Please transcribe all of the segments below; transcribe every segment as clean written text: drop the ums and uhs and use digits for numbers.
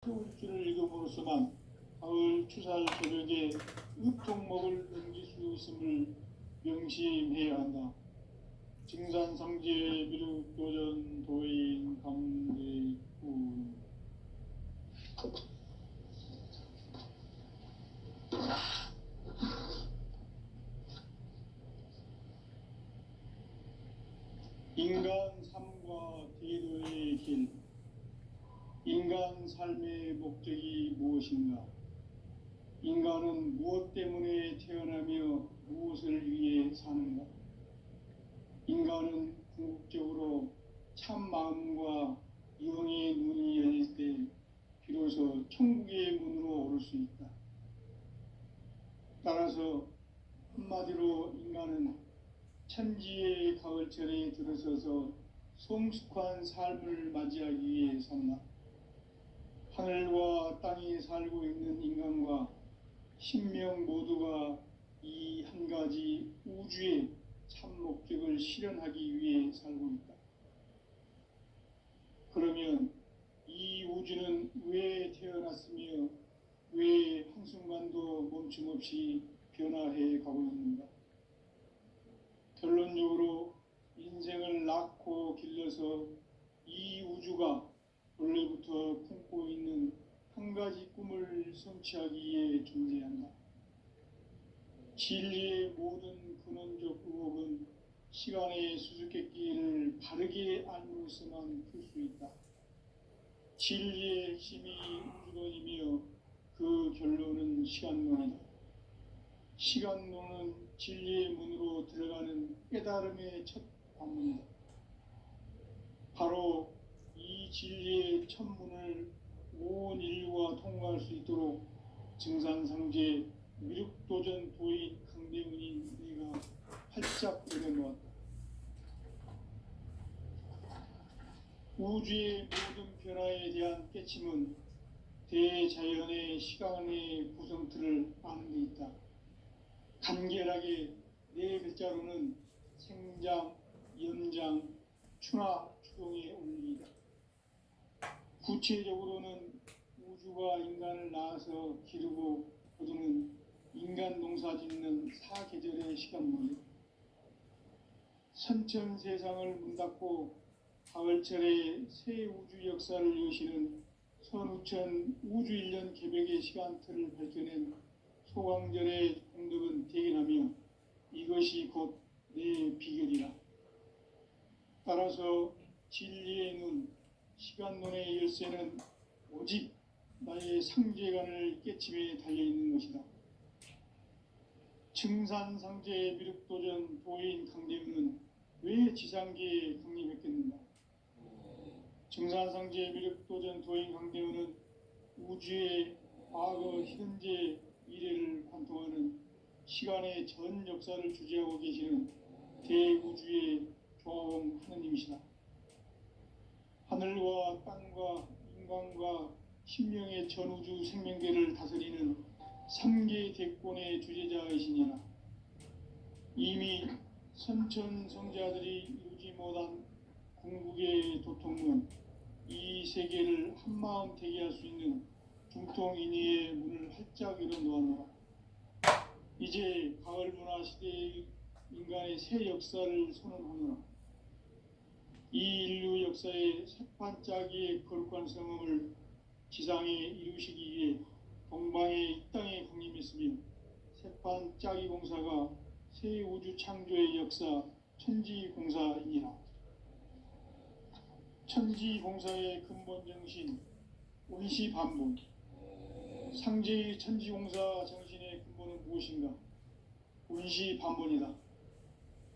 세울줄을 읽음으로써만 가을 추살 새벽에 흙종목을 넘길 수 있음을 명심해야 한다. 증산상제 비륵도전 도인 감대군. 인간 삶과 대도의 길. 인간 삶의 목적이 무엇인가? 인간은 무엇 때문에 태어나며 무엇을 위해 사는가? 인간은 궁극적으로 참 마음과 영의 눈이 열릴 때 비로소 천국의 문으로 오를 수 있다. 따라서 한마디로 인간은 천지의 가을철에 들어서서 성숙한 삶을 맞이하기 위해 산다. 하늘과 땅에 살고 있는 인간과 신명 모두가 이 한 가지 우주의 참 목적을 실현하기 위해 살고 있다. 그러면 이 우주는 왜 태어났으며 왜 한순간도 멈춤없이 변화해 가고 있는가? 결론적으로 인생을 낳고 길러서 이 우주가 원래부터 품고 있는 한 가지 꿈을 성취하기 위해 존재한다. 진리의 모든 근원적 의혹은 시간의 수수께끼를 바르게 알므로서만 풀 수 있다. 진리의 핵심이 우주론이며 그 결론은 시간론이다. 시간론은 진리의 문으로 들어가는 깨달음의 첫 관문이다. 바로 이 진리의 첫 문을 온 인류가 통과할 수 있도록 증산상제 미륵도전 도인 강대훈인 내가 활짝 내려놓았다. 우주의 모든 변화에 대한 깨침은 대자연의 시간의 구성틀을 아는 데 있다. 간결하게 네 글자로는 생장, 연장, 추나 추동의 원리이다. 구체적으로는 우주가 인간을 낳아서 기르고 거두는 인간 농사 짓는 사계절의 시간문이다. 선천 세상을 문닫고 가을철에 새 우주 역사를 여시는 선우천 우주 1년 개벽의 시간틀을 밝혀낸 소강절의 공덕은 대견하며 이것이 곧 내 비결이라. 따라서 진리의 눈, 시간론의 열쇠는 오직 나의 상제관을 깨침에 달려있는 것이다. 증산상제 미륵도전 도인 강대훈은 왜 지상계에 강림했겠는가? 증산상제 미륵도전 도인 강대훈은 우주의 과거, 현재, 미래를 관통하는 시간의 전 역사를 주재하고 계시는 대우주의 조화봉 하느님이시다. 하늘과 땅과 인간과 신명의 전우주 생명계를 다스리는 3계 대권의 주제자이시니라. 이미 선천성자들이 이루지 못한 궁극의 도통문, 이 세계를 한마음 되게 할 수 있는 중통인의의 문을 활짝 열어놓았노라. 이제 가을 문화 시대의 인간의 새 역사를 선언하노라. 이 인류 역사의 새판짜기의 거룩한 성음을 지상에 이루시기 위해 동방의 이 땅에 강림했으며 새판짜기 공사가 새 우주 창조의 역사 천지공사이니라. 천지공사의 근본 정신 원시반본, 상제의 천지공사 정신의 근본은 무엇인가? 원시반본이다.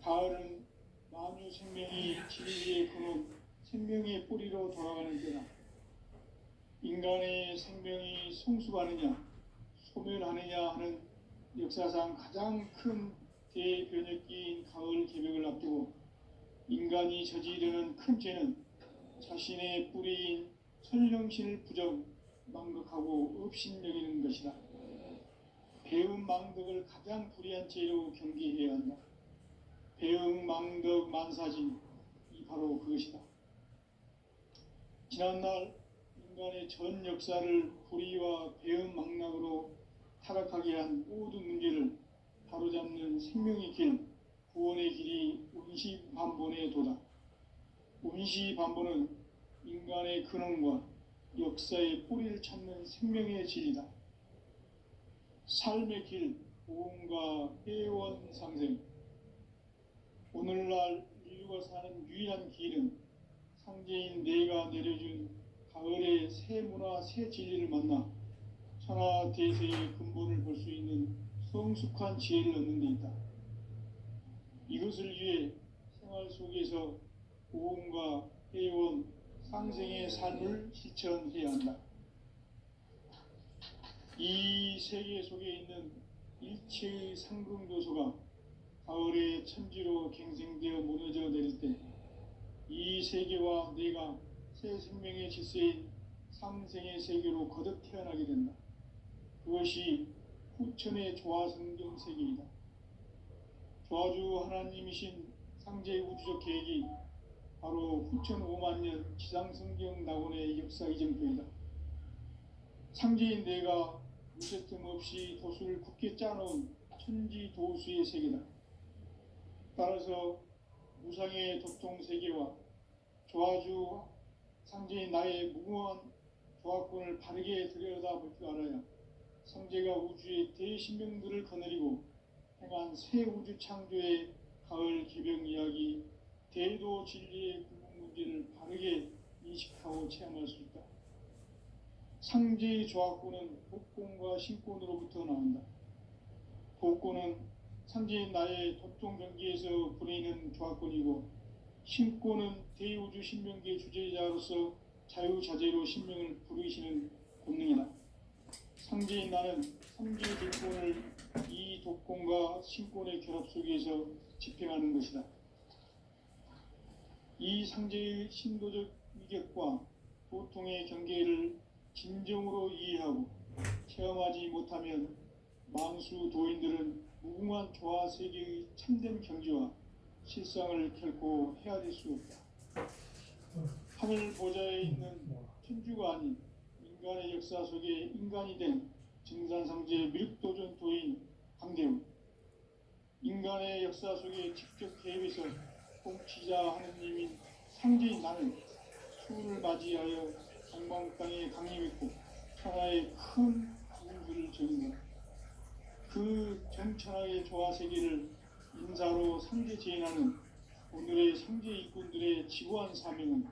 가을은 만유 생명이 진리의 근원, 생명의 뿌리로 돌아가는 때다. 인간의 생명이 성숙하느냐, 소멸하느냐 하는 역사상 가장 큰 대변혁기인 가을 개벽을 앞두고 인간이 저지르는 큰 죄는 자신의 뿌리인 설령신을 부정, 망극하고 업신여기는 것이다. 배음 망덕을 가장 불의한 죄로 경계해야 한다. 배음 망덕 만사진, 이 바로 그것이다. 지난날 인간의 전 역사를 불의와 배은망락으로 타락하게 한 모든 문제를 바로잡는 생명의 길, 구원의 길이 운시반본에 도다. 운시반본은 인간의 근원과 역사의 뿌리를 찾는 생명의 진리다. 삶의 길, 보험과 회원상생. 오늘날 인류가 사는 유일한 길은 상제인 내가 내려준 가을의 새 문화, 새 진리를 만나 천하 대세의 근본을 볼 수 있는 성숙한 지혜를 얻는 데 있다. 이것을 위해 생활 속에서 보험과 회원, 상생의 삶을 실천해야 한다. 이 세계 속에 있는 일체의 상승조소가 가을의 천지로 갱생되어 무너져 내릴 때 이 세계와 내가 새 생명의 질서인 상생의 세계로 거듭 태어나게 된다. 그것이 후천의 조화성경 세계이다. 조화주 하나님이신 상제의 우주적 계획이 바로 후천 5만년 지상성경 낙원의 역사 이정표이다. 상제인 내가 무쇠틈 없이 도수를 굳게 짜놓은 천지 도수의 세계다. 따라서 무상의 도통 세계와 조화주 상제인 나의 무궁한 조화권을 바르게 들여다볼 줄 알아야 상제가 우주의 대신명들을 거느리고 행한 새 우주 창조의 가을 개병 이야기, 대도 진리의 궁극 문제를 바르게 인식하고 체험할 수 있다. 상제의 조화권은 복권과 신권으로부터 나온다. 복권은 상제인 나의 도통 경계에서 보내는 조화권이고, 신권은 대우주 신명기의 주제자로서 자유자재로 신명을 부르시는 본능이다. 상제인 나는 삼계의 대권을 이 독권과 신권의 결합 속에서 집행하는 것이다. 이 상제의 신도적 위격과 도통의 경계를 진정으로 이해하고 체험하지 못하면 만수 도인들은 무궁한 조화 세계의 참된 경지와 실상을 결코 헤아릴 수 없다. 하늘 보좌에 있는 천주가 아닌 인간의 역사 속에 인간이 된 증산상제 미륵도전 도인 강대우, 인간의 역사 속에 직접 개입해서 통치자 하느님인 상제인 나는 수을 맞이하여 동방 땅에 강림했고 천하의 큰 운수를 적인다. 그 정천하의 조화 세계를 인사로 상제 재현하는 오늘의 상제 일꾼들의 지구한 사명은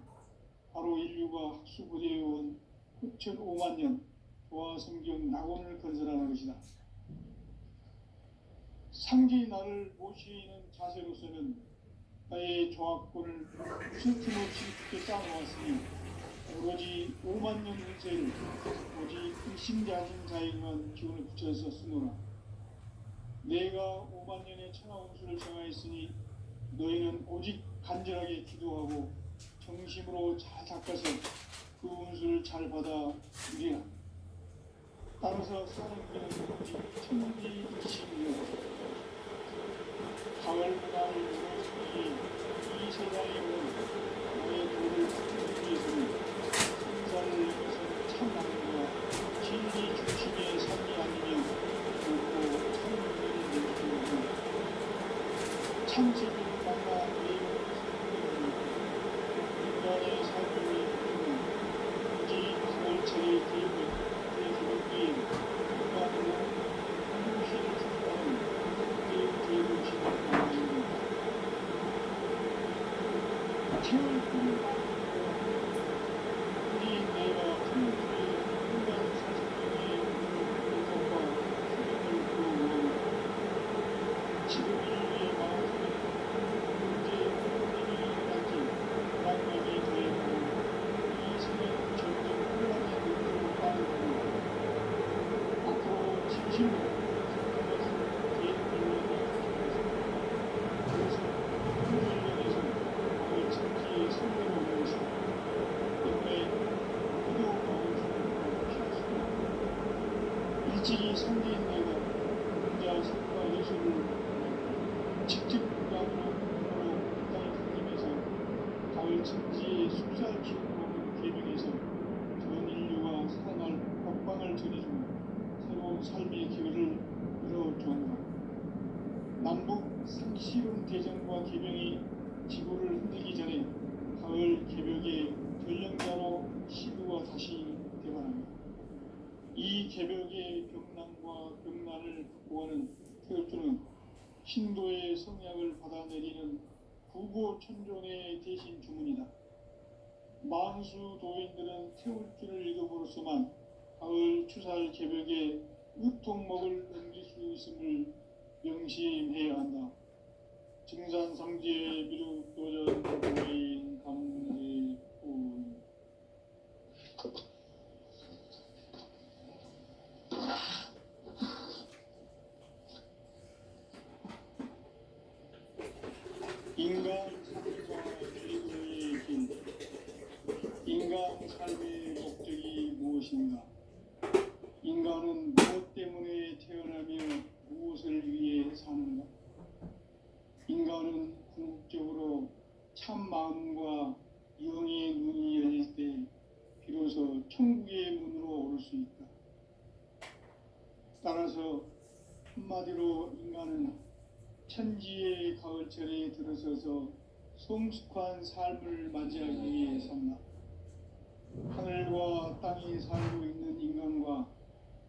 바로 인류가 학수부대해온 후천 5만년 조화성경 낙원을 건설하는 것이다. 상제의 나를 모시는 자세로서는 나의 조합권을 무슨틈없이 굳게 짜놓았으니 오로지 5만년 운세를 오직 의심자진 자에게만 기운을 붙여서 쓰노라. 내가 5만년의 천하 운수를 정하였으니 너희는 오직 간절하게 기도하고 정심으로 잘 닦아서 그 운수를 잘 받아 누리라. 따라서 사랑기는 오직 천지이시며 가을 문화를 이루어주기 이 세상에 온 너의 도를 닦기 위해서는 성사를 위해서 참 나눔과 진리 중심의 삶이 아니면 결코 참 은혜를 내주고 참책을 만나 내일을 인간의 삶을 위해 오직 가을철의 대기록기에 인간으로 한국시를 축복하는 대기록시를 만듭니다. 태울 뿐 우리 내가 천주의 인간 사상의 분석과 수련을 구하고 지금 인류의 마음속에 문제의 혼돈이 일어나지 불안감이 더해지고 이 세계는 점점 혼란의 눈으로 빠르고 앞으로 진실로 선택할 수 있는 대인들로 그래서 인류에서 그 천지의 선배로 오는 것이다. 때문에 모두 마음속으로 피할 수 있다. 일찍이 상제인 내가 혼자 생과 예술을 직접 인간으로 몸으로 땅에 강림해서 가을 천지의 숲살 키우고 개명해서 전 대전과 개병이 지구를 흔들기 전에 가을 개벽의 전령자로 시구가 다시 되어갑니다. 이 개벽의 병난과 병난을 극복하는 태극주는 신도의 성약을 받아내리는 구고천존의 대신 주문이다. 만수 도인들은 태울주를 읽음으로써만 가을 추살 개벽의 으통목을 넘길 수 있음을 명심해야 한다. 증산상제 미륵도전 도인 감례 인간 삶과 그리고의 길. 인간 삶의 목적이 무엇인가? 인간은 무엇 때문에 태어나며 무엇을 위해 사는가? 인간은 궁극적으로 참 마음과 영의 눈이 열릴 때 비로소 천국의 문으로 오를 수 있다. 따라서 한마디로 인간은 천지의 가을철에 들어서서 성숙한 삶을 맞이하기 위해 산다. 하늘과 땅에 살고 있는 인간과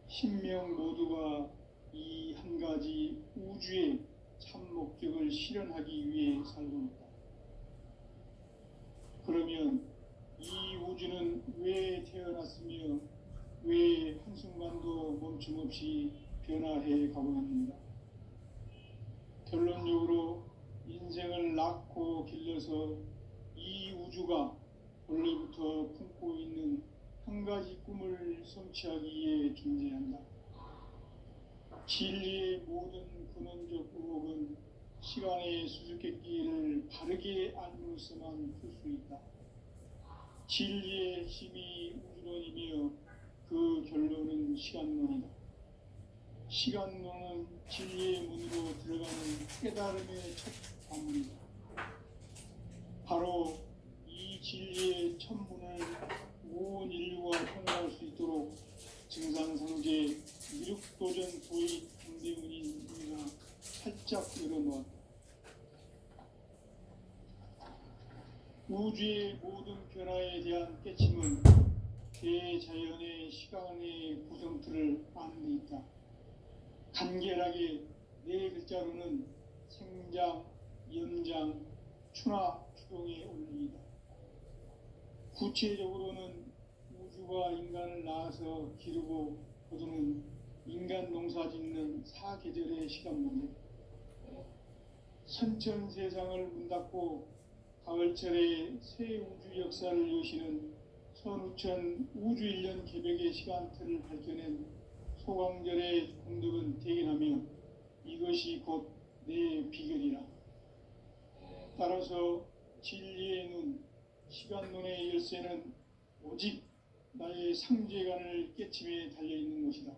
신명 모두가 이 한 가지 우주의 참 목적을 실현하기 위해 살고 있다. 그러면 이 우주는 왜 태어났으며 왜 한순간도 멈춤없이 변화해 가고 있는가? 결론적으로 인생을 낳고 길러서 이 우주가 원래부터 품고 있는 한 가지 꿈을 성취하기 위해 존재한다. 진리의 모든 근원적 의혹은 시간의 수수께끼를 바르게 알므로서만 풀 수 있다. 진리의 힘이 우주론이며 그 결론은 시간론이다. 시간론은 진리의 문으로 들어가는 깨달음의 첫 관문이다. 바로 이 진리의 첫 문을 온 인류가 통과할 수 있도록 증산상제 미륵도전 도인 강대훈이 우리가 살짝 열어놓았다. 우주의 모든 변화에 대한 깨침은 대자연의 시간의 구성틀을 아는 데 있다. 간결하게 네 글자로는 생장, 연장, 추나 추동의 원리이다. 구체적으로는 우주가 인간을 낳아서 기르고 거두는 인간 농사 짓는 사계절의 시간 문제. 선천 세상을 문 닫고 가을철에 새 우주 역사를 여시는 선우천 우주 1년 개벽의 시간틀을 밝혀낸 소강절의 공덕은 대견하며 이것이 곧 내 비결이라. 따라서 진리의 눈, 시간론의 열쇠는 오직 나의 상제관을 깨침에 달려있는 것이다.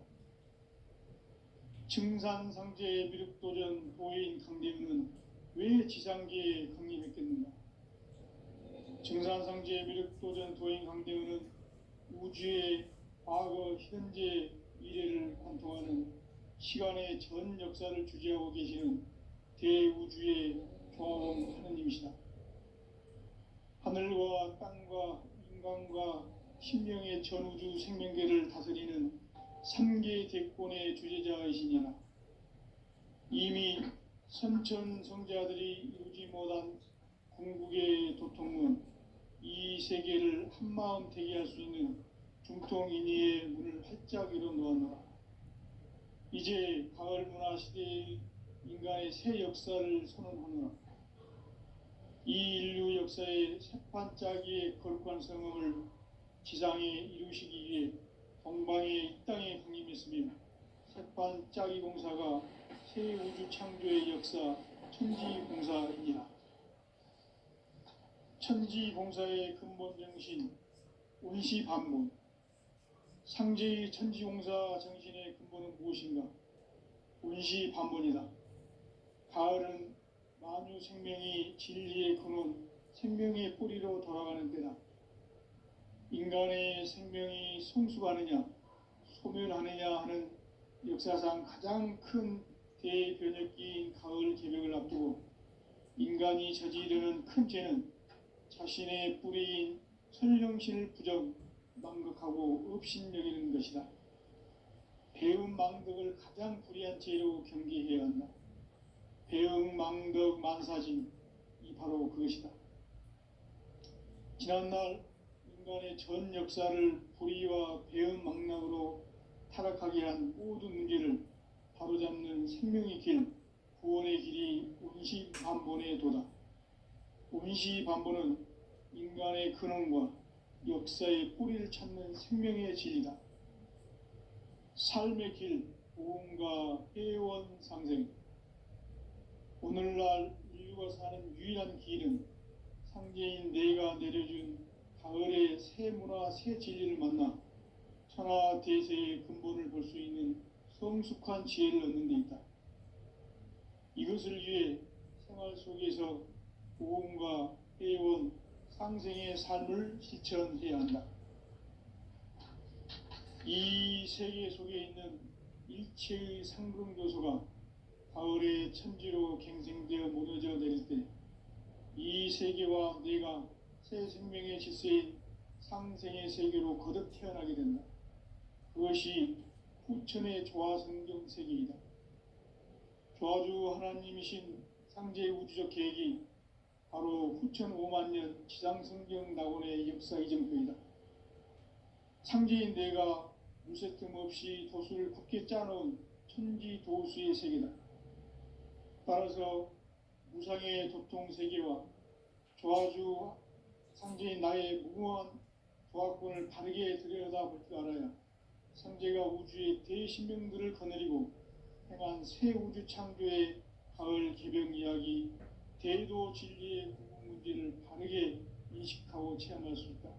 증산상제 미륵도전 도인 강대훈은 왜 지상계에 강림했겠는가? 증산상제 미륵도전 도인 강대훈은 우주의 과거, 현재, 미래를 관통하는 시간의 전 역사를 주재하고 계시는 대우주의 종합원 하느님이시다. 하늘과 땅과 인간과 신명의 전우주 생명계를 다스리는 3계 대권의 주제자이시니라. 이미 선천 성자들이 이루지 못한 궁극의 도통문, 이 세계를 한마음 되게 할 수 있는 중통인의의 문을 활짝 열어놓았노라. 이제 가을 문화 시대의 인간의 새 역사를 선언하노라. 이 인류 역사의 새판짜기의 거룩한 성음을 지상에 이루시기 위해 동방의 이 땅에 강림했으며 새판짜기 공사가 새 우주 창조의 역사 천지공사이니라. 천지공사의 근본 정신 운시반문. 상제의 천지공사 정신의 근본은 무엇인가? 운시반문이다. 가을은 만유 생명이 진리의 근원, 생명의 뿌리로 돌아가는 때다. 인간의 생명이 성숙하느냐, 소멸하느냐 하는 역사상 가장 큰 대변혁기인 가을 개벽을 앞두고 인간이 저지르는 큰 죄는 자신의 뿌리인 선령신을 부정, 망극하고 업신여기는 것이다. 배음 망덕을 가장 불의한 죄로 경계해야 한다. 배음 망덕 만사진, 이 바로 그것이다. 지난날 인간의 전 역사를 불의와 배음 망락으로 타락하게 한 모든 문제를 바로잡는 생명의 길, 구원의 길이 운시반본의 도다. 운시반본은 인간의 근원과 역사의 뿌리를 찾는 생명의 진리다. 삶의 길, 보험과 회원 상생. 오늘날 인류가 사는 유일한 길은 상제인 내가 내려준 가을의 새 문화, 새 진리를 만나 천하대세의 근본을 볼 수 있는 성숙한 지혜를 얻는 데 있다. 이것을 위해 생활 속에서 보험과 회원, 상생의 삶을 실천해야 한다. 이 세계 속에 있는 일체의 상승교소가 가을의 천지로 갱생되어 무너져 내릴 때 이 세계와 내가 새 생명의 질서인 상생의 세계로 거듭 태어나게 된다. 그것이 후천의 조화성경 세계이다. 조화주 하나님이신 상제 우주적 계획이 바로 후천 5만년 지상성경 낙원의 역사 이정표이다. 상제인 내가 무쇠틈 없이 도수를 굳게 짜놓은 천지 도수의 세계다. 따라서 무상의 도통 세계와 조화주 상제인 나의 무궁한 조화권을 바르게 들여다볼 줄 알아야 상제가 우주의 대신명들을 거느리고 행한 새 우주 창조의 가을 개병 이야기, 대도 진리의 궁극 문제를 바르게 인식하고 체험할 수 있다.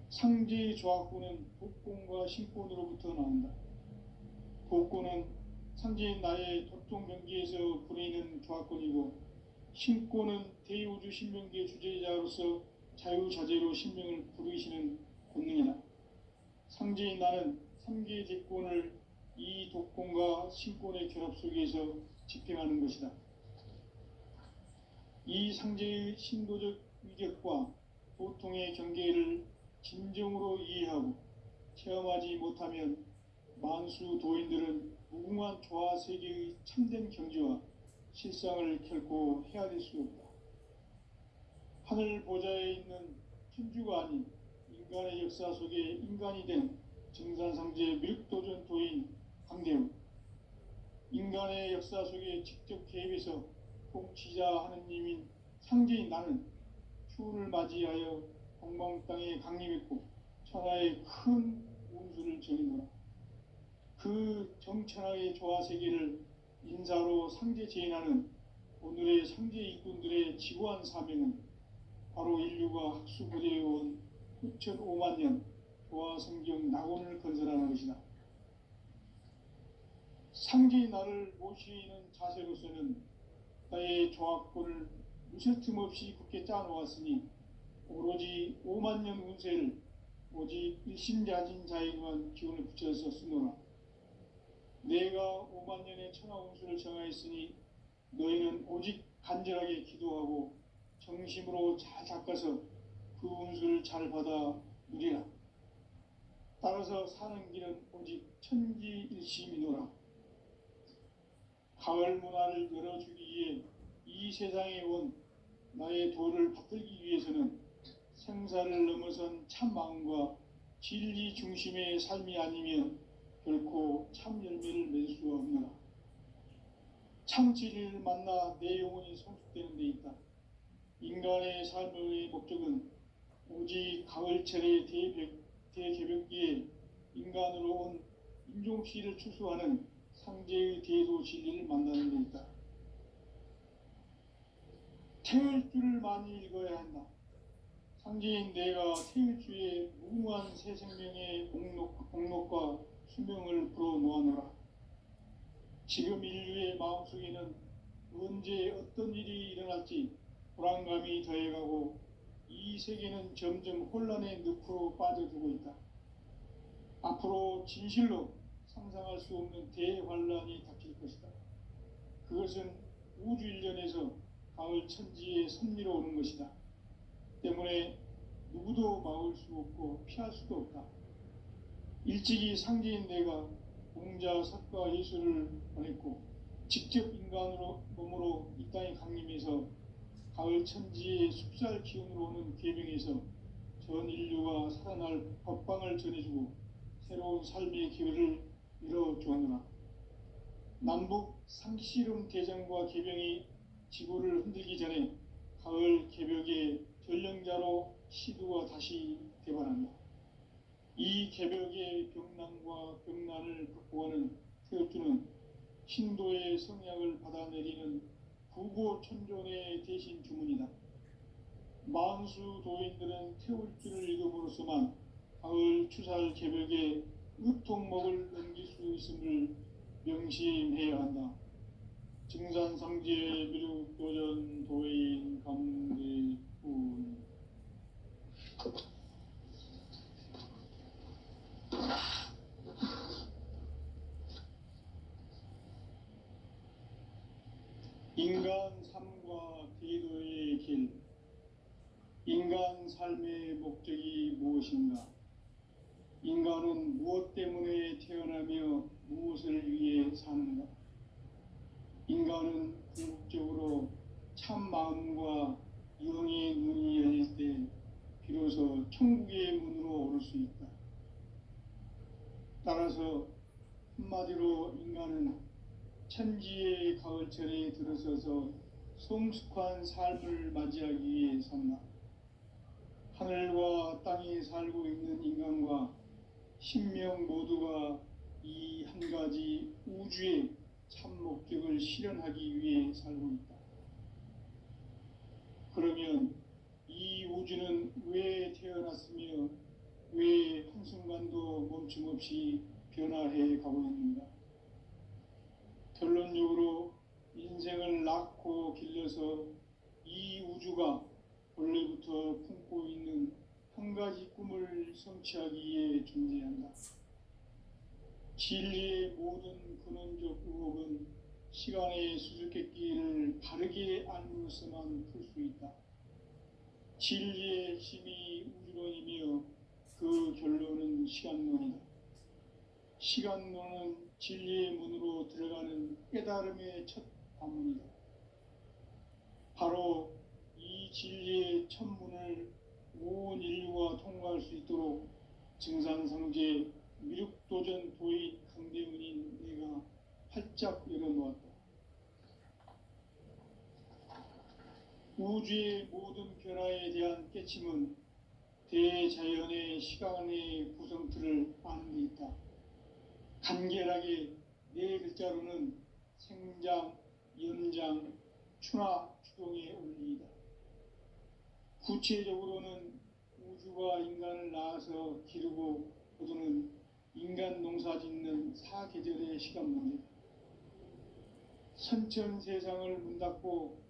상제의 조화권은 복권과 신권으로부터 나온다. 복권은 상제인 나의 도통 경기에서 부리는 조화권이고, 신권은 대우주 신명기의 주제자로서 자유자재로 신명을 부르시는 권능이다. 상제인 나는 3개의 대권을 이 독권과 신권의 결합 속에서 집행하는 것이다. 이 상제의 신도적 위력과 보통의 경계를 진정으로 이해하고 체험하지 못하면 만수 도인들은 무궁한 조화 세계의 참된 경지와 실상을 결코 헤아릴 수 없다. 하늘 보좌에 있는 천주가 아닌 인간의 역사 속에 인간이 된 정산상제 미륵도전 도인 강대우, 인간의 역사 속에 직접 개입해서 통치자 하느님인 상제인 나는 추운을 맞이하여 동방 땅에 강림했고 천하의 큰 운수를 정의노라. 그 정천하의 조화 세계를 인사로 상제 제인하는 오늘의 상제 일꾼들의 지구한 사명은 바로 인류가 학수부대해온 후천 5만년 조화 성경 낙원을 건설하는 것이다. 상제의 나를 모시는 자세로서는 나의 조화권을 무쇠틈 없이 굳게 짜놓았으니 오로지 5만년 운세를 오직 일심자진 자에게만 기운을 붙여서 쓰노라. 내가 5만년의 천하 운수를 정하였으니 너희는 오직 간절하게 기도하고 정심으로 잘 닦아서 그 운수를 잘 받아 누리라. 따라서 사는 길은 오직 천지일심이노라. 가을 문화를 열어주기 위해 이 세상에 온 나의 도를 받들기 위해서는 생사를 넘어선 참 마음과 진리 중심의 삶이 아니면 결코 참 열매를 맺을 수가 없노라. 참 진리를 만나 내 영혼이 성숙되는 데 있다. 인간의 삶의 목적은 오직 가을철의 대개벽기에 인간으로 온 인종시를 추수하는 상제의 대도 진리를 만나는 데 있다. 태일주를 많이 읽어야 한다. 상제인 내가 태일주의 무궁한 새 생명의 목록과 수명을 불어놓아노라. 지금 인류의 마음속에는 언제 어떤 일이 일어날지 불안감이 더해가고 이 세계는 점점 혼란의 늪으로 빠져들고 있다. 앞으로 진실로 상상할 수 없는 대환란이 닥칠 것이다. 그것은 우주 일련에서 가을 천지의 섭리로 오는 것이다. 때문에 누구도 막을 수 없고 피할 수도 없다. 일찍이 상제인 내가 공자, 석가, 예수를 보냈고 직접 인간으로 몸으로 이 땅에 강림해서 가을 천지의 숲살 기운으로 오는 계명에서 전 인류가 살아날 법방을 전해주고 새로운 삶의 기회를 열어주었노라. 남북 상씨름 대전과 계병이 지구를 흔들기 전에 가을 개벽의 전령자로 시두가 다시 대발한다. 이 개벽의 병난과 병난을 극복하는 태엽주는 신도의 성약을 받아내리는 부고천존의 대신 주문이다. 만수 도인들은 태울주를 읽음으로써만 가을 추살 개벽의 으통목을 넘길 수 있음을 명심해야 한다. 증산상제 미륵도전 도인 감대군. 인간 삶과 기도의 길. 인간 삶의 목적이 무엇인가? 인간은 무엇 때문에 태어나며 무엇을 위해 사는가? 인간은 궁극적으로 참 마음과 영의 눈이 열릴 때 비로소 천국의 문으로 오를 수 있다. 따라서 한마디로 인간은 천지의 가을철에 들어서서 성숙한 삶을 맞이하기 위해 산다. 하늘과 땅에 살고 있는 인간과 신명 모두가 이 한 가지 우주의 참 목적을 실현하기 위해 살고 있다. 그러면 이 우주는 왜 태어났으며 왜 한순간도 멈춤없이 변화해 가고 있는가? 결론적으로 인생을 낳고 길러서 이 우주가 원래부터 품고 있는 한 가지 꿈을 성취하기 위해 존재한다. 진리의 모든 근원적 의혹은 시간의 수수께끼를 바르게 알므로서만 풀 수 있다. 진리의 힘이 우주론이며 그 결론은 시간론이다. 시간론은 진리의 문으로 들어가는 깨달음의 첫 관문이다. 바로 이 진리의 첫 문을 온 인류가 통과할 수 있도록 증산상제 미륵도전 도인 강대문인 내가 활짝 열어놓았다. 우주의 모든 변화에 대한 깨침은 대자연의 시간의 구성틀을 아는 데 있다. 간결하게 네 글자로는 생장, 연장, 추나 추동의 원리이다. 구체적으로는 우주가 인간을 낳아서 기르고 거두는 인간 농사 짓는 사계절의 시간문이다. 선천 세상을 문 닫고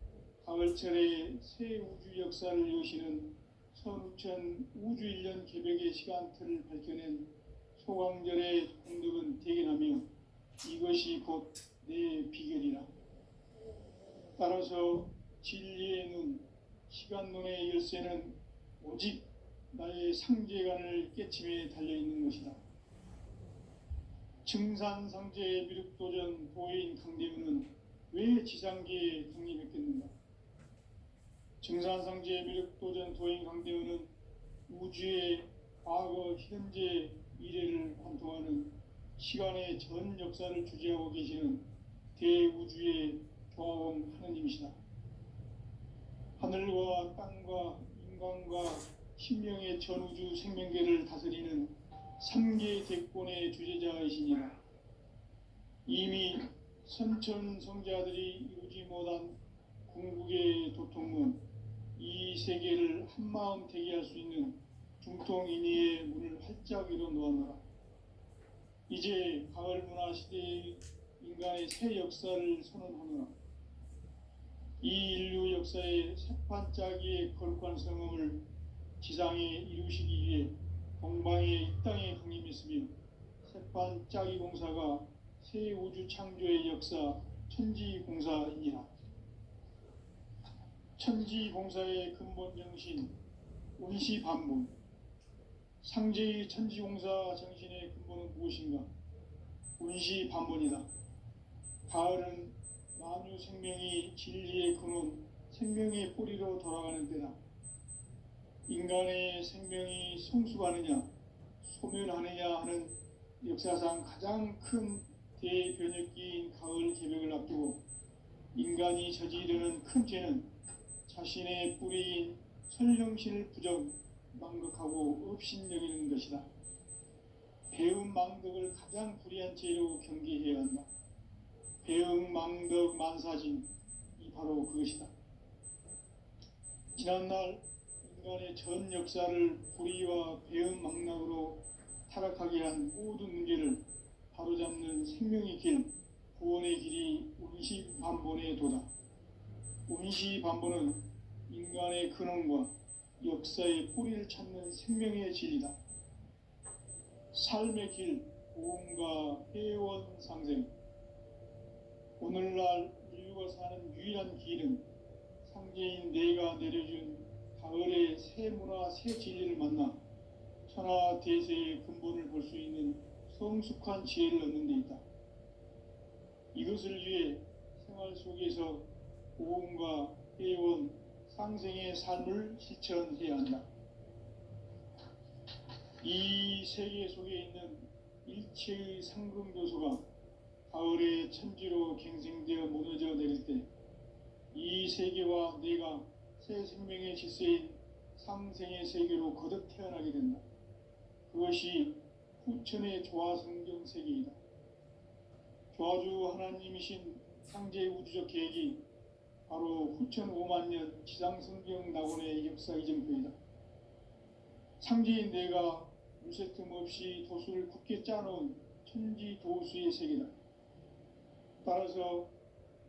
가을철에 새 우주 역사를 여시는 선우천 우주 1년 개벽의 시간틀을 밝혀낸 소강절의 공덕은 대견하며 이것이 곧 내 비결이라. 따라서 진리의 눈, 시간론의 열쇠는 오직 나의 상제관을 깨침에 달려있는 것이다. 증산상제 미륵도전 도인 강대문은 왜 지상계에 강림했겠는가? 증산상제 미륵도전 도인 강대문은 우주의 과거, 현재, 미래를 관통하는 시간의 전 역사를 주재하고 계시는 대우주의 조화원 하느님이시다. 하늘과 땅과 인간과 신명의 전우주 생명계를 다스리는 3계 대권의 주제자이시니라. 이미 선천성자들이 이루지 못한 궁극의 도통문, 이 세계를 한마음 되게 할 수 있는 중통인의의 문을 활짝 열어놓았노라. 이제 가을 문화 시대의 인간의 새 역사를 선언하노라. 이 인류 역사의 새판짜기의 거룩한 성음을 지상에 이루시기 위해 동방의 이 땅에 강림했으며 새판짜기 공사가 새 우주 창조의 역사 천지공사이니라. 천지공사의 근본 정신, 운시반본. 상제의 천지공사 정신의 근본은 무엇인가? 운시반본이다. 가을은 만유 생명이 진리의 근원, 생명의 뿌리로 돌아가는 때다. 인간의 생명이 성숙하느냐, 소멸하느냐 하는 역사상 가장 큰 대변혁기인 가을 개벽을 앞두고 인간이 저지르는 큰 죄는 자신의 뿌리인 설령신을 부정, 망극하고 업신여기는 것이다. 배음 망덕을 가장 불의한 죄로 경계해야 한다. 배음 망덕 만사진이 바로 그것이다. 지난날 인간의 전 역사를 불의와 배음 망락으로 타락하게 한 모든 문제를 바로잡는 생명의 길, 구원의 길이 운시반본의 도다. 운시반본은 인간의 근원과 역사의 뿌리를 찾는 생명의 진리다. 삶의 길, 고음과 회원상생. 오늘날 인류가 사는 유일한 길은 상제인 내가 내려준 가을의 새 문화, 새 진리를 만나 천하대세의 근본을 볼 수 있는 성숙한 지혜를 얻는 데 있다. 이것을 위해 생활 속에서 고음과 회원, 상생의 삶을 실천해야 한다. 이 세계 속에 있는 일체의 상금교수가 가을의 천지로 갱생되어 무너져 내릴 때 이 세계와 내가 새 생명의 질서인 상생의 세계로 거듭 태어나게 된다. 그것이 후천의 조화성경 세계이다. 조화주 하나님이신 상제의 우주적 계획이 바로 후천 5만 년 지상성경 낙원의 역사 이정표이다. 상제인 내가 무쇠 틈 없이 도수를 굳게 짜놓은 천지 도수의 세계다. 따라서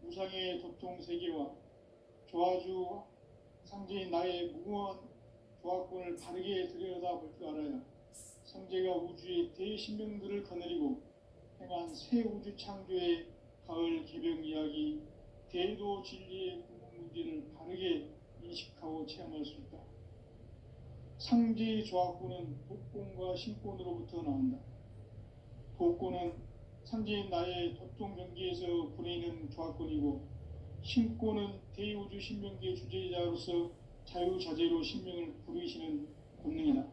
무상의 도통 세계와 조화주 상제인 나의 무궁한 조화권을 바르게 들여다볼 줄 알아야 상제가 우주의 대신명들을 거느리고 행한 새 우주 창조의 가을 개벽 이야기, 대도 진리의 궁극 문제를 바르게 인식하고 체험할 수 있다. 상제의 조화권은 도권과 신권으로부터 나온다. 도권은 상제인 나의 도통 경계에서 보내는 조화권이고, 신권은 대우주 신명계의 주제자로서 자유자재로 신명을 부르시는 본능이다.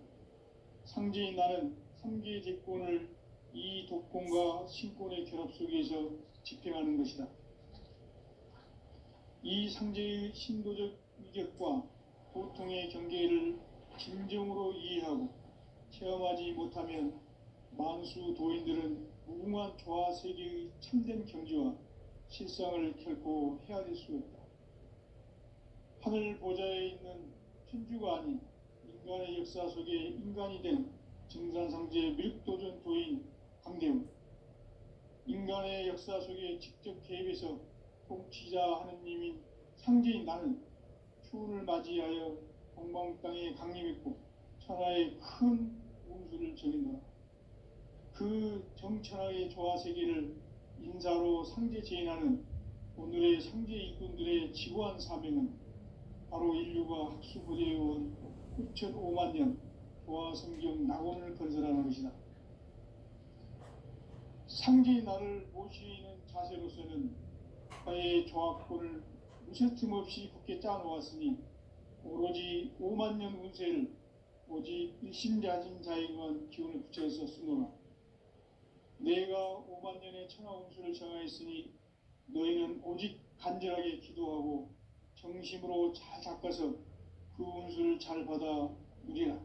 상제인 나는 3개의 대권을 이 도권과 신권의 결합 속에서 집행하는 것이다. 이 상제의 신도적 위격과 도통의 경계를 진정으로 이해하고 체험하지 못하면 만수 도인들은 무궁한 조화 세계의 참된 경지와 실상을 결코 헤아릴 수 없다. 하늘 보좌에 있는 천주가 아닌 인간의 역사 속에 인간이 된 증산상제 밀도전 도인 강대웅, 인간의 역사 속에 직접 개입해서 통치자 하느님인 상제인 나는 추운을 맞이하여 동방 땅에 강림했고 천하의 큰 운수를 전했노라. 그 정천하의 조화 세계를 인사로 상제 제인하는 오늘의 상제 일꾼들의 지구한 사명은 바로 인류가 학수고대해온 후천 5만 년 조화 성경 낙원을 건설하는 것이다. 상제의 나를 모시는 자세로서는 나의 조화권을 무쇠틈 없이 굳게 짜놓았으니 오로지 5만 년 운세를 오직 일심자진 자에게만 기운을 붙여서 쓰노라. 내가 5만 년의 천하 운수를 정하였으니 너희는 오직 간절하게 기도하고 정심으로 잘 닦아서 그 운수를 잘 받아 누리라.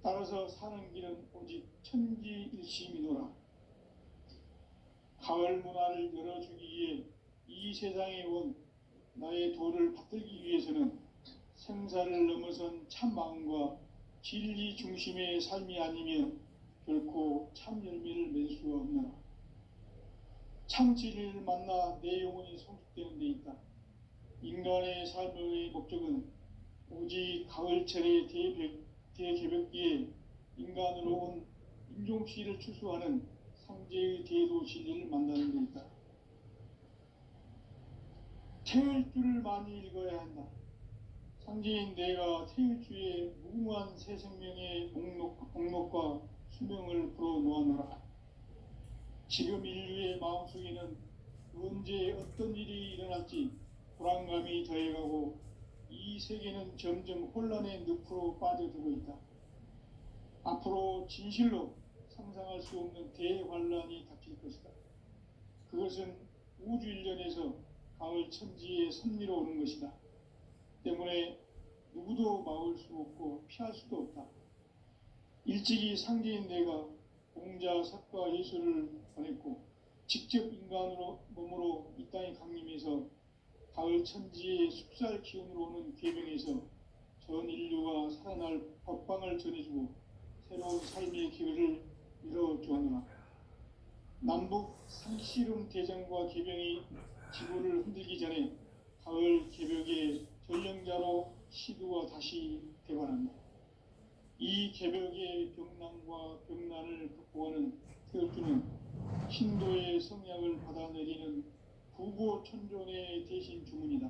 따라서 사는 길은 오직 천지일심이노라. 가을 문화를 열어주기 위해 이 세상에 온 나의 도를 받들기 위해서는 생사를 넘어선 참 마음과 진리 중심의 삶이 아니면 결코 참 열매를 맺을 수가 없노라. 참 진리를 만나 내 영혼이 성숙되는 데 있다. 인간의 삶의 목적은 오직 가을철의 대개벽기에 인간으로 온 인종시를 추수하는 상제의 대도 진리를 만나는 데 있다. 태일주를 많이 읽어야 한다. 상제인 내가 태일주의 무궁한 새 생명의 목록과 수명을 불어놓아노라. 지금 인류의 마음속에는 언제 어떤 일이 일어날지 불안감이 더해가고 이 세계는 점점 혼란의 늪으로 빠져들고 있다. 앞으로 진실로 상상할 수 없는 대환란이 닥칠 것이다. 그것은 우주 일련에서 가을 천지의 섭리로 오는 것이다. 때문에 누구도 막을 수 없고 피할 수도 없다. 일찍이 상제인 내가 공자, 석가, 예수를 보냈고 직접 인간으로 몸으로 이 땅에 강림해서 가을 천지의 숲살 기운으로 오는 계명에서 전 인류가 살아날 법방을 전해주고 새로운 삶의 기회를 열어주었노라. 남북 상씨름 대전과 계병이 지구를 흔들기 전에 가을 개벽의 전령자로 시두가 다시 대관한다. 이 개벽의 병난과 병난을 극복하는 태울주는 신도의 성약을 받아내리는 구보천존의 대신 주문이다.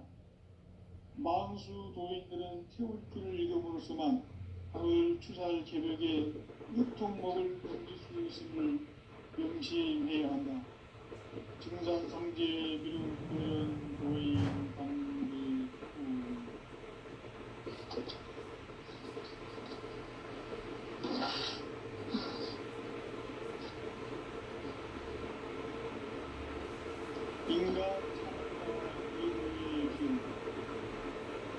만수 도인들은 태울주를 읽음으로써만 가을 추살 개벽의 유통목을 던질 수 있음을 명심해야 한다. 증산성제 미륵도연 도인 방대후 인간 삶과 인류의 길.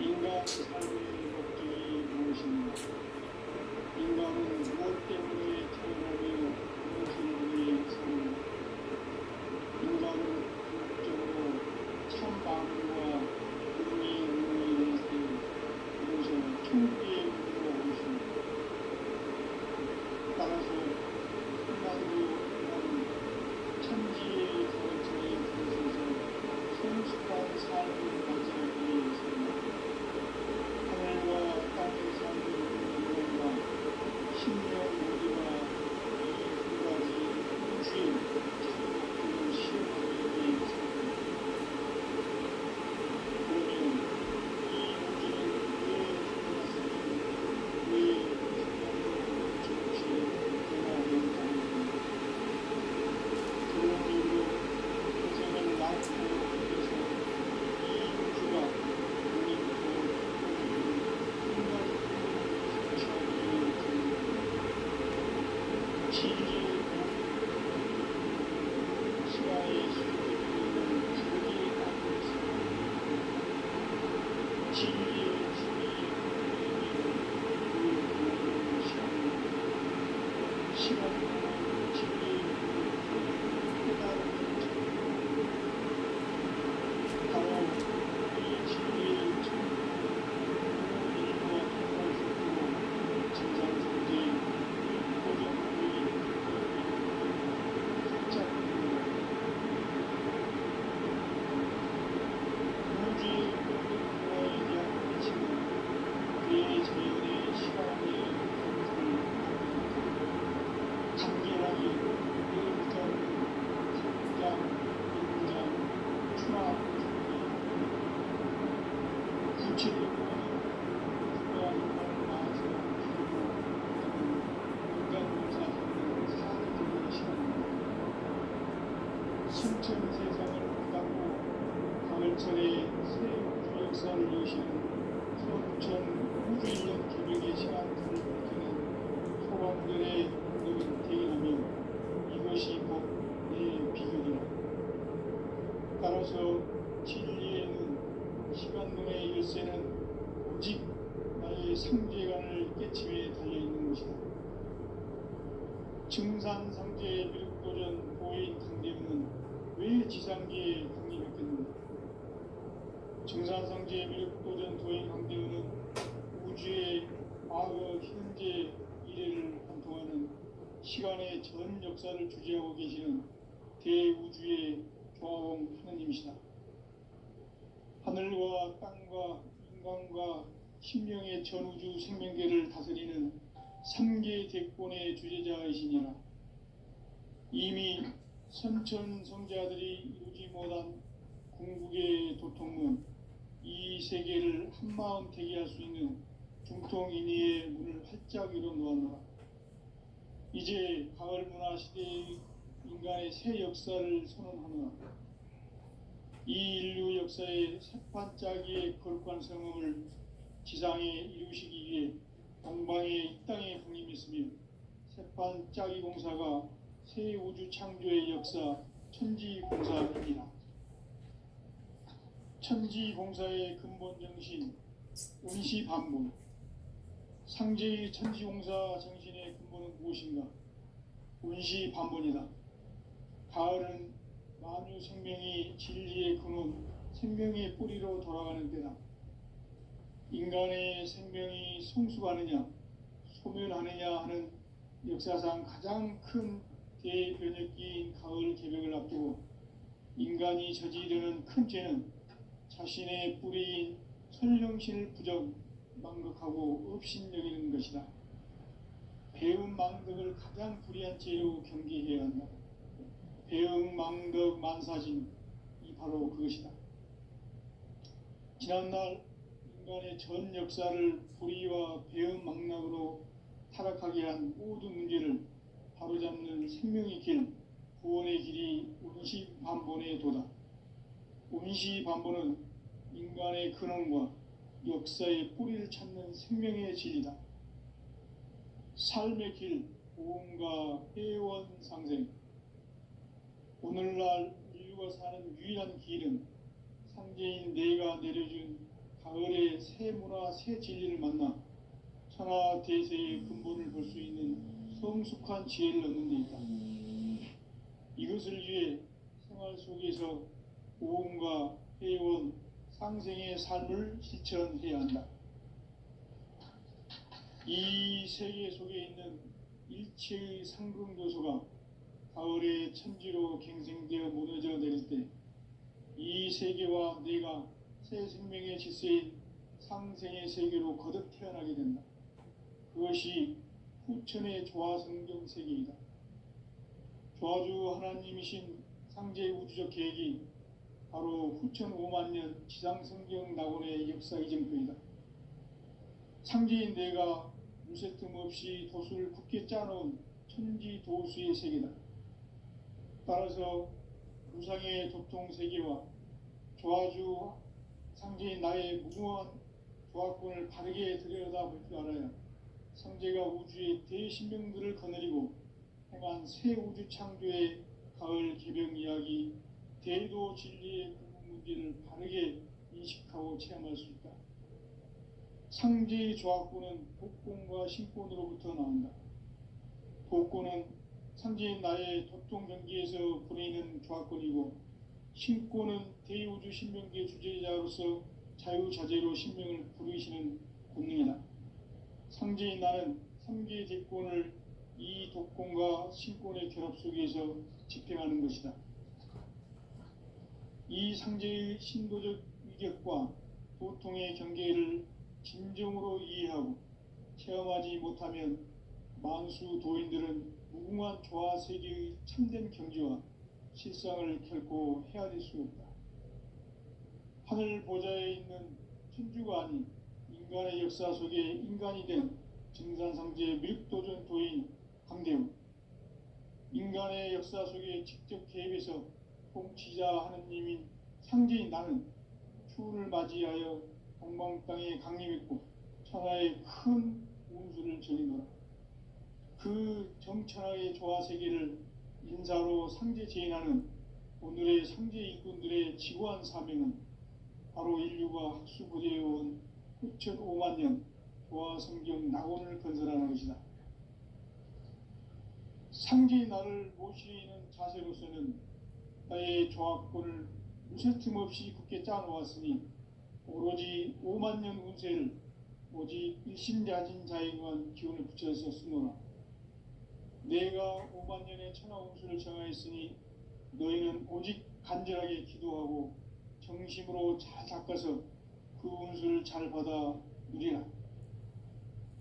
인간 삶의 목적이 무엇인가? 인간은 무엇 때문에 태어나며 무엇을 위해 사는가? 인간은 궁극적으로 참 마음과 의미의 의미에 이루어서 천국의 의미로 오십니다. 따라서 인간도 천지의 거처에 들어서서 성숙한 삶을 만들기 위해서는 하늘과 땅의 삶을 인간과 신령 모두가 이 두 가지 우주의 참목적으로 시험하기 위해서입니다. 그러면 이 우주는 왜 태어났을지, 왜 생명으로 정치에 변화되었다는 그런 이유로 고생을 낳고 그래서 이 우주가 본인도 한 가지 성취하기 위해 진리의 시간의 수직되는 기록이 따르고 있습니다. 진리의 주의 그 시간입니다. 시간은 진리의 깨달음을 바로 이 진리의 천국을 인류가 통과할 수 있도록 증산성제 고정부의 살짝입니다. 우주의 모든 문화에 대한 가치는 대자연의 시간의 간결하게 일정, 상장, 인장, 추락, 구체적으로는 누가 인간을 낳아서 키우고 인간 농사짓는 사회적인 시간입니다. 순천 세상을 닫고 가을철에 새 우주 역사를 여시는 순천 우주인연 기백의 시간들을 밝히는 소방들의 오늘은 대기하며 이것이 곧 내 비극이라. 따라서 진리에는 시간론의 열쇠는 오직 나의 상제관을 깨침에 달려있는 것이다. 증산상제 미륵도전 보인 강대문은 왜 지상계에 강림했겠는가? 증산상제 미륵도전 도인 강대문은 우주의 과거, 현재, 미래를 관통하는 시간의 전 역사를 주재하고 계시는 대우주의 조화홍 하느님이시다. 하늘과 땅과 인간과 신명의 전우주 생명계를 다스리는 3계 대권의 주제자이시니라. 이미 선천 성자들이 이루지 못한 궁극의 도통은 이 세계를 한마음 되게 할 수 있는 중통인의의 문을 활짝 열어 놓았노라. 이제 가을 문화 시대의 인간의 새 역사를 선언하노라. 이 인류 역사의 새판짜기의 거룩한 성음을 지상에 이루시기 위해 동방의 이 땅에 군림했으며 새판짜기 공사가 새 우주 창조의 역사 천지공사입니다. 천지공사의 근본 정신 운시반본. 상제의 천지공사 정신의 근본은 무엇인가? 운시반본이다. 가을은 만유 생명이 진리의 근원, 생명의 뿌리로 돌아가는 때다. 인간의 생명이 성숙하느냐, 소멸하느냐 하는 역사상 가장 큰 대변혁기인 가을 개벽을 앞두고 인간이 저지르는 큰 죄는 자신의 뿌리인 선령신을 부정, 망극하고 업신여기는 것이다. 배음 망덕을 가장 불의한 죄로 경계해야 한다. 배음 망덕 만사진, 이 바로 그것이다. 지난날 인간의 전 역사를 불의와 배음 망락으로 타락하게 한 모든 문제를 바로잡는 생명의 길, 구원의 길이 운시반본의 도다. 운시반본은 인간의 근원과 역사의 뿌리를 찾는 생명의 진리다. 삶의 길, 보험과 회원 상생. 오늘날 인류가 사는 유일한 길은 상제인 내가 내려준 가을의 새 문화, 새 진리를 만나 천하대세의 근본을 볼 수 있는 성숙한 지혜를 얻는 데 있다. 이것을 위해 생활 속에서 보험과 회원, 상생의 삶을 실천해야 한다. 이 세계 속에 있는 일체의 상승요소가 가을의 천지로 갱생되어 무너져 내릴 때 이 세계와 내가 새 생명의 질서인 상생의 세계로 거듭 태어나게 된다. 그것이 후천의 조화성경 세계이다. 조화주 하나님이신 상제의 우주적 계획이 바로 후천 5만 년 지상성경 낙원의 역사 이전표이다. 상제인 내가 무쇠 틈 없이 도수를 굳게 짜놓은 천지 도수의 세계다. 따라서 무상의 도통 세계와 조화주 상제인 나의 무궁한 조화권을 바르게 들여다볼 줄 알아야 상제가 우주의 대신명들을 거느리고 행한 새 우주 창조의 가을 개병 이야기, 대도 진리의 근본 문제를 바르게 인식하고 체험할 수 있다. 상제의 조화권은 복권과 신권으로부터 나온다. 복권은 상제인 나의 도통 경기에서 보내는 조화권이고, 신권은 대우주 신명계 주제자로서 자유자재로 신명을 부르시는 권능이다. 상제인 나는 3개의 대권을 이 독권과 신권의 결합 속에서 집행하는 것이다. 이 상제의 신도적 위격과 도통의 경계를 진정으로 이해하고 체험하지 못하면 만수 도인들은 무궁한 조화 세계의 참된 경지와 실상을 결코 헤아릴 수 없다. 하늘 보좌에 있는 천주가 아닌 인간의 역사 속에 인간이 된 증산상제 밀도전 도인 강대우, 인간의 역사 속에 직접 개입해서 통치자 하느님인 상제인 나는 추운을 맞이하여 동방 땅에 강림했고 천하의 큰 운수를 전이노라. 그 정천하의 조화 세계를 인사로 상제 제인하는 오늘의 상제 일꾼들의 지구한 사명은 바로 인류가 학수부대해온 후천 5만 년 조화 성경 낙원을 건설하는 것이다. 상제의 나를 모시는 자세로서는 나의 조화권을 무쇠 틈 없이 굳게 짜놓았으니 오로지 5만 년 운세를 오직 일심자진 자에게만 기운을 붙여서 쓰노라. 내가 5만 년의 천하 운수를 정하였으니 너희는 오직 간절하게 기도하고 정심으로 잘 닦아서 그 운수를 잘 받아 누리라.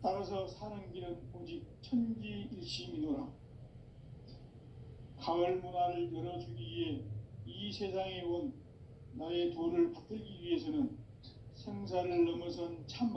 따라서 사는 길은 오직 천지일심이노라. 가을 문화를 열어주기 위해 이 세상에 온 나의 도를 받들기 위해서는 생사를 넘어선 참